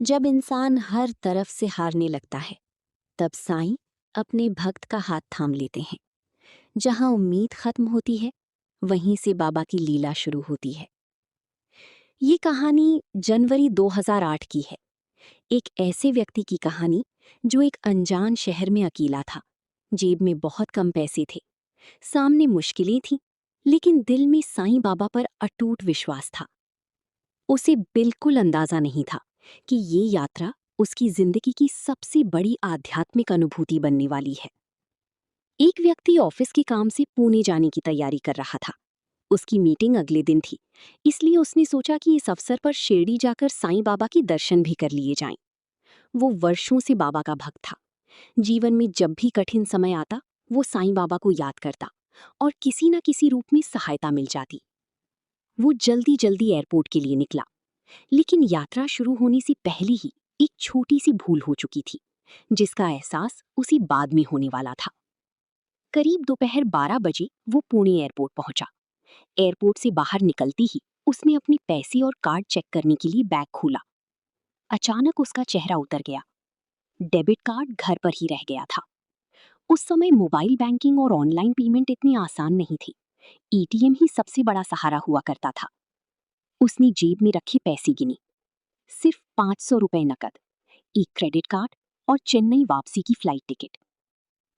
जब इंसान हर तरफ से हारने लगता है, तब साईं अपने भक्त का हाथ थाम लेते हैं। जहां उम्मीद खत्म होती है, वहीं से बाबा की लीला शुरू होती है। ये कहानी जनवरी 2008 की है। एक ऐसे व्यक्ति की कहानी जो एक अनजान शहर में अकेला था। जेब में बहुत कम पैसे थे, सामने मुश्किलें थीं, लेकिन दिल में साईं बाबा पर अटूट विश्वास था। उसे बिल्कुल अंदाजा नहीं था कि ये यात्रा उसकी जिंदगी की सबसे बड़ी आध्यात्मिक अनुभूति बनने वाली है। एक व्यक्ति ऑफिस के काम से पुणे जाने की तैयारी कर रहा था। उसकी मीटिंग अगले दिन थी, इसलिए उसने सोचा कि इस अवसर पर शिरडी जाकर साईं बाबा के दर्शन भी कर लिए जाएं। वो वर्षों से बाबा का भक्त था। जीवन में जब भी कठिन समय आता, वो साईं बाबा को याद करता और किसी न किसी रूप में सहायता मिल जाती। वो जल्दी जल्दी एयरपोर्ट के लिए निकला, लेकिन यात्रा शुरू होने से पहले ही एक छोटी सी भूल हो चुकी थी, जिसका एहसास उसी बाद में होने वाला था। करीब दोपहर 12 बजे वो पुणे एयरपोर्ट पहुंचा। एयरपोर्ट से बाहर निकलते ही उसने अपने पैसे और कार्ड चेक करने के लिए बैग खोला। अचानक उसका चेहरा उतर गया। डेबिट कार्ड घर पर ही रह गया था। उस समय मोबाइल बैंकिंग और ऑनलाइन पेमेंट इतनी आसान नहीं थी। एटीएम ही सबसे बड़ा सहारा हुआ करता था। उसने जेब में रखे पैसे गिने। सिर्फ 500 रुपए नकद, एक क्रेडिट कार्ड और चेन्नई वापसी की फ्लाइट टिकट।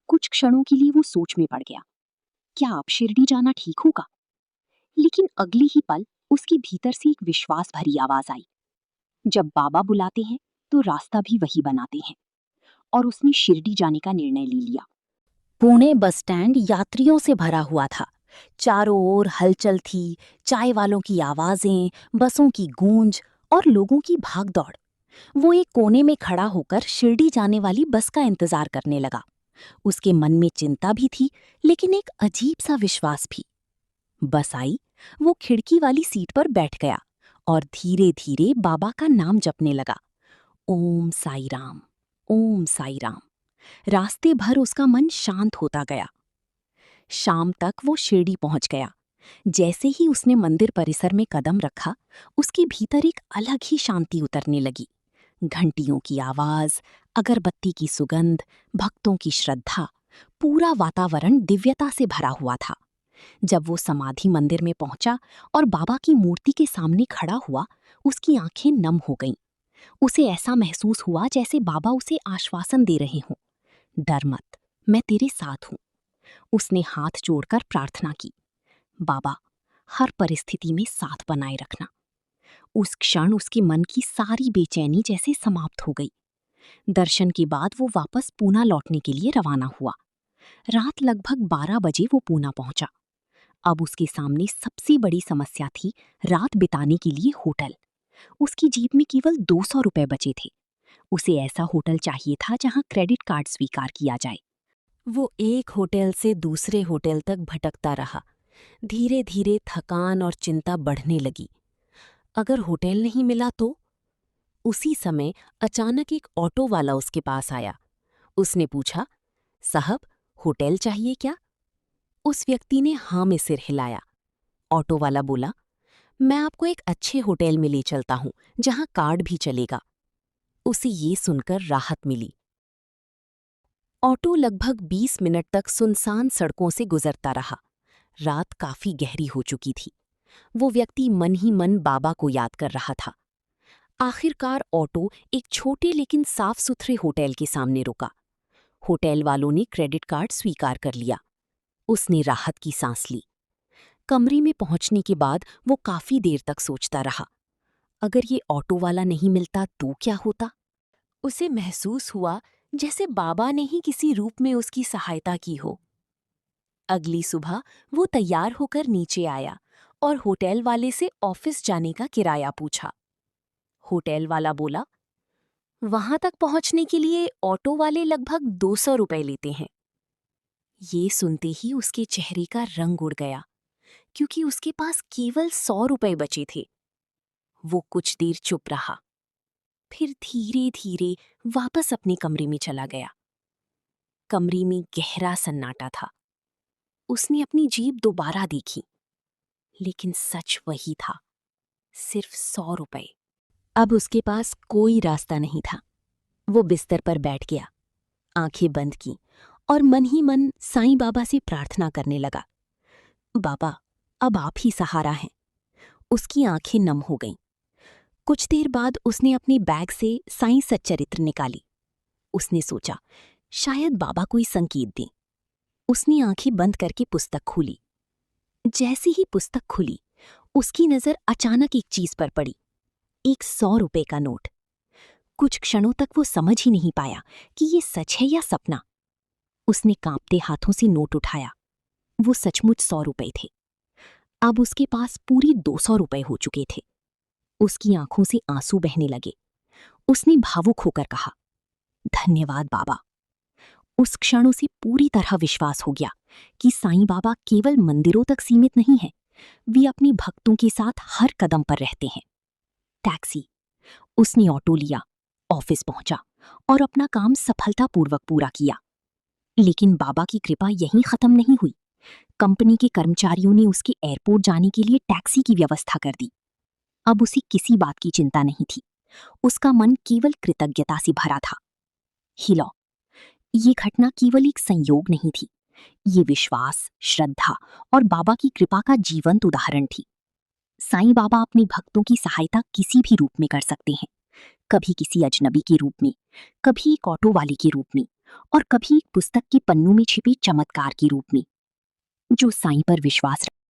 कुछ क्षणों के लिए वो सोच में पड़ गया, क्या अब शिरडी जाना ठीक होगा? लेकिन अगले ही पल उसके भीतर से एक विश्वास भरी आवाज आई, जब बाबा बुलाते हैं तो रास्ता भी वही बनाते हैं। और उसने शिरडी जाने का निर्णय ले लिया। पुणे बस स्टैंड यात्रियों से भरा हुआ था। चारों ओर हलचल थी, चाय वालों की आवाजें, बसों की गूंज और लोगों की भागदौड़। वो एक कोने में खड़ा होकर शिरडी जाने वाली बस का इंतजार करने लगा। उसके मन में चिंता भी थी, लेकिन एक अजीब सा विश्वास भी। बस आई, वो खिड़की वाली सीट पर बैठ गया और धीरे धीरे बाबा का नाम जपने लगा। ओम साई राम, ओम साई राम। रास्ते भर उसका मन शांत होता गया। शाम तक वो शिरडी पहुंच गया। जैसे ही उसने मंदिर परिसर में कदम रखा, उसके भीतर एक अलग ही शांति उतरने लगी। घंटियों की आवाज, अगरबत्ती की सुगंध, भक्तों की श्रद्धा, पूरा वातावरण दिव्यता से भरा हुआ था। जब वो समाधि मंदिर में पहुंचा और बाबा की मूर्ति के सामने खड़ा हुआ, उसकी आंखें नम हो गईं। उसे ऐसा महसूस हुआ जैसे बाबा उसे आश्वासन दे रहे हों, डर मत, मैं तेरे साथ हूं। उसने हाथ जोड़कर प्रार्थना की, बाबा, हर परिस्थिति में साथ बनाए रखना। उस क्षण उसके मन की सारी बेचैनी जैसे समाप्त हो गई। दर्शन के बाद वो वापस पूना लौटने के लिए रवाना हुआ। रात लगभग 12 बजे वो पूना पहुंचा। अब उसके सामने सबसे बड़ी समस्या थी रात बिताने के लिए होटल। उसकी जेब में केवल 200 रुपए बचे थे। उसे ऐसा होटल चाहिए था जहां क्रेडिट कार्ड स्वीकार किया जाए। वो एक होटल से दूसरे होटल तक भटकता रहा। धीरे धीरे थकान और चिंता बढ़ने लगी। अगर होटल नहीं मिला तो? उसी समय अचानक एक ऑटो वाला उसके पास आया। उसने पूछा, साहब, होटल चाहिए क्या? उस व्यक्ति ने हाँ में सिर हिलाया। ऑटो वाला बोला, मैं आपको एक अच्छे होटल में ले चलता हूं जहां कार्ड भी चलेगा। उसे ये सुनकर राहत मिली। ऑटो लगभग 20 मिनट तक सुनसान सड़कों से गुजरता रहा। रात काफी गहरी हो चुकी थी। वो व्यक्ति मन ही मन बाबा को याद कर रहा था। आखिरकार ऑटो एक छोटे लेकिन साफ सुथरे होटल के सामने रुका। होटल वालों ने क्रेडिट कार्ड स्वीकार कर लिया। उसने राहत की सांस ली। कमरे में पहुंचने के बाद वो काफी देर तक सोचता रहा, अगर ये ऑटो वाला नहीं मिलता तो क्या होता? उसे महसूस हुआ जैसे बाबा ने ही किसी रूप में उसकी सहायता की हो। अगली सुबह वो तैयार होकर नीचे आया और होटल वाले से ऑफिस जाने का किराया पूछा। होटल वाला बोला, वहां तक पहुंचने के लिए ऑटो वाले लगभग 200 रुपए लेते हैं। ये सुनते ही उसके चेहरे का रंग उड़ गया, क्योंकि उसके पास केवल 100 रुपए बचे थे। वो कुछ देर चुप रहा, फिर धीरे धीरे वापस अपने कमरे में चला गया। कमरे में गहरा सन्नाटा था। उसने अपनी जेब दोबारा देखी, लेकिन सच वही था, सिर्फ 100 रुपए। अब उसके पास कोई रास्ता नहीं था। वो बिस्तर पर बैठ गया, आंखें बंद की और मन ही मन साईं बाबा से प्रार्थना करने लगा। बाबा, अब आप ही सहारा हैं। उसकी आंखें नम हो गईं। कुछ देर बाद उसने अपने बैग से साईं सच्चरित्र निकाली। उसने सोचा, शायद बाबा कोई संकेत दें। उसने आंखें बंद करके पुस्तक खोली। जैसे ही पुस्तक खुली, उसकी नजर अचानक एक चीज पर पड़ी, एक 100 रुपए का नोट। कुछ क्षणों तक वो समझ ही नहीं पाया कि ये सच है या सपना। उसने कांपते हाथों से नोट उठाया। वो सचमुच 100 रुपए थे। अब उसके पास पूरे 200 रुपए हो चुके थे। उसकी आंखों से आंसू बहने लगे। उसने भावुक होकर कहा, धन्यवाद बाबा। उस क्षण उसे पूरी तरह विश्वास हो गया कि साईं बाबा केवल मंदिरों तक सीमित नहीं हैं, वे अपने भक्तों के साथ हर कदम पर रहते हैं। टैक्सी। उसने ऑटो लिया, ऑफिस पहुंचा और अपना काम सफलतापूर्वक पूरा किया। लेकिन बाबा की कृपा यहीं खत्म नहीं हुई। कंपनी के कर्मचारियों ने उसके एयरपोर्ट जाने के लिए टैक्सी की व्यवस्था कर दी। अब उसे किसी बात की चिंता नहीं थी। उसका मन केवल कृतज्ञता से भरा था। हिलो, ये घटना केवल एक संयोग नहीं थी। ये विश्वास, श्रद्धा और बाबा की कृपा का जीवंत उदाहरण थी। साईं बाबा अपने भक्तों की सहायता किसी भी रूप में कर सकते हैं। कभी किसी अजनबी के रूप में, कभी एक ऑटो वाले के रूप में और कभी एक पुस्तक के पन्नों में छिपे चमत्कार के रूप में। जो साईं पर विश्वास